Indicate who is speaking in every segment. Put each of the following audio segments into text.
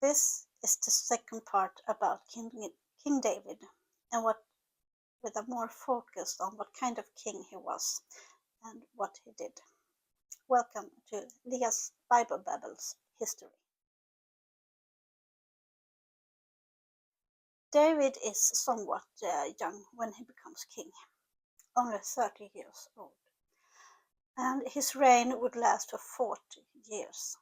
Speaker 1: This is the second part about King David and with a more focus on what kind of king he was and what he did. Welcome to Leah's Bible Babbles History. David is somewhat young when he becomes king, only 30 years old, and his reign would last for 40 years.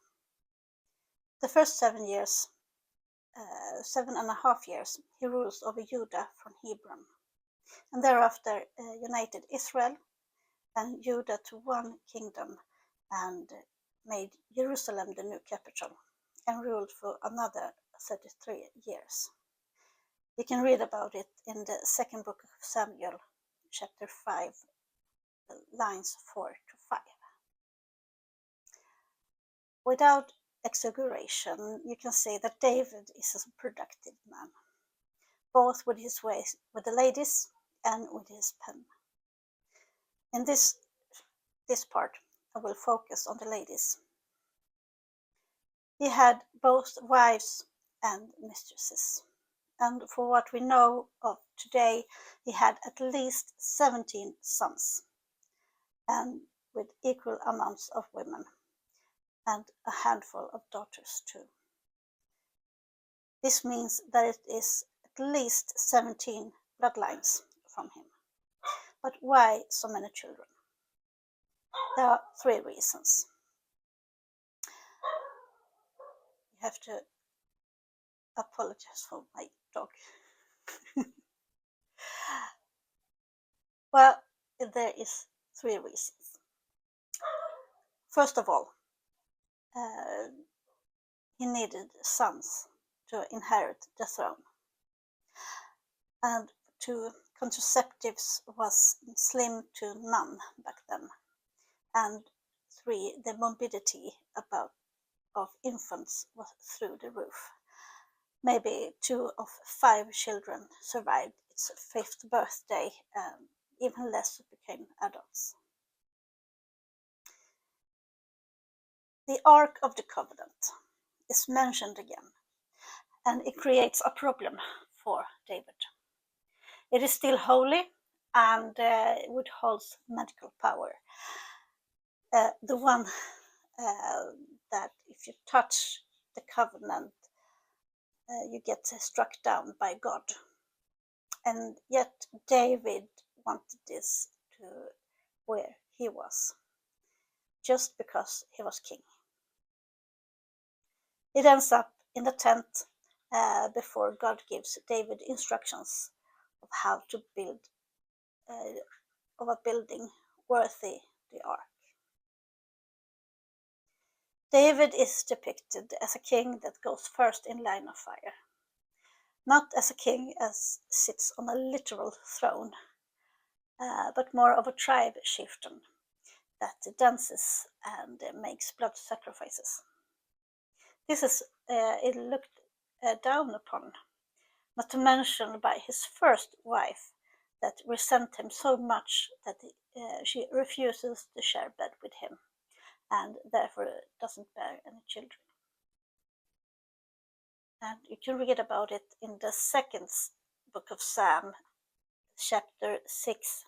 Speaker 1: The first 7.5 years, he rules over Judah from Hebron, and thereafter united Israel and Judah to one kingdom and made Jerusalem the new capital, and ruled for another 33 years. You can read about it in the second book of Samuel, chapter 5, lines 4 to 5. Without exaggeration, you can say that David is a productive man, both with his ways with the ladies and with his pen. In this part, I will focus on the ladies. He had both wives and mistresses, and for what we know of today, he had at least 17 sons, and with equal amounts of women, and a handful of daughters too. This means that it is at least 17 bloodlines from him. But why so many children? There are 3 reasons. You have to apologize for my dog. Well, there is 3 reasons. First of all, he needed sons to inherit the throne, and 2, contraceptives was slim to none back then, and 3, the morbidity of infants was through the roof. Maybe 2 of 5 children survived its 5th birthday, and even less became adults. The Ark of the Covenant is mentioned again, and it creates a problem for David. It is still holy, and it holds magical power. The one that if you touch the covenant, you get struck down by God. And yet David wanted this to where he was, just because he was king. It ends up in the tent before God gives David instructions of how to build of a building worthy the ark. David is depicted as a king that goes first in line of fire, not as a king as sits on a literal throne, but more of a tribe chieftain that dances and makes blood sacrifices. This is it looked down upon, not to mention by his first wife that resent him so much that she refuses to share bed with him, and therefore doesn't bear any children. And you can read about it in the second book of Psalm, chapter 6,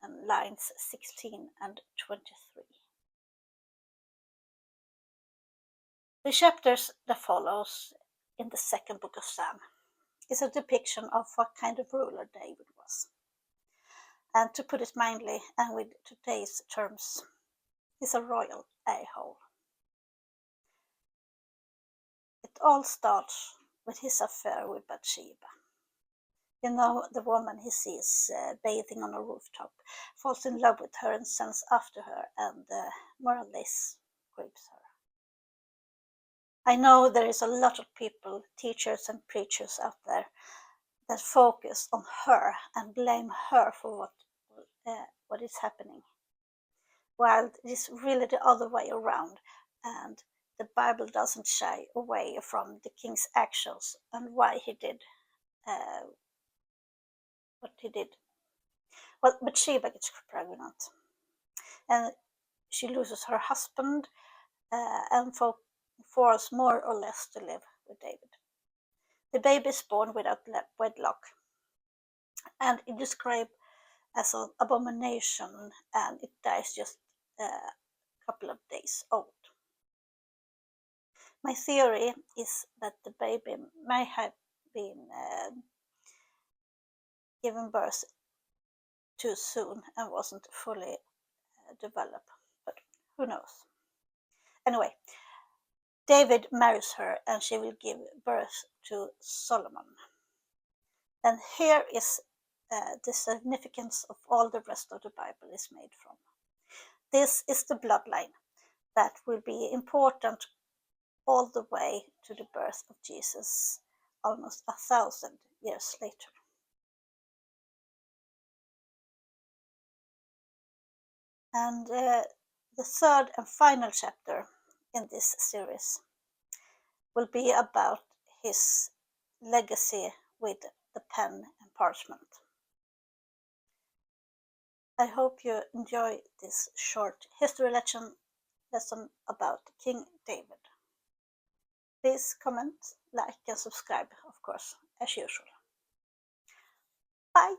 Speaker 1: and lines 16 and 23. The chapters that follows in the second book of Psalm is a depiction of what kind of ruler David was. And to put it mildly, and with today's terms, he's a royal a-hole. It all starts with his affair with Bathsheba. You know, the woman he sees bathing on a rooftop, falls in love with her and sends after her, and more or less rapes her. I know there is a lot of people, teachers and preachers out there, that focus on her and blame her for what is happening, while it is really the other way around, and the Bible doesn't shy away from the king's actions and why he did what he did. Well, Bathsheba gets pregnant, and she loses her husband and forced more or less to live with David. The baby is born without wedlock, and it is described as an abomination, and it dies just a couple of days old. My theory is that the baby may have been given birth too soon and wasn't fully developed, but who knows. Anyway, David marries her and she will give birth to Solomon. And here is the significance of all the rest of the Bible is made from. This is the bloodline that will be important all the way to the birth of Jesus, almost 1,000 years later. And the third and final chapter in this series will be about his legacy with the pen and parchment. I hope you enjoy this short history lesson about King David. Please comment, like and subscribe, of course, as usual. Bye!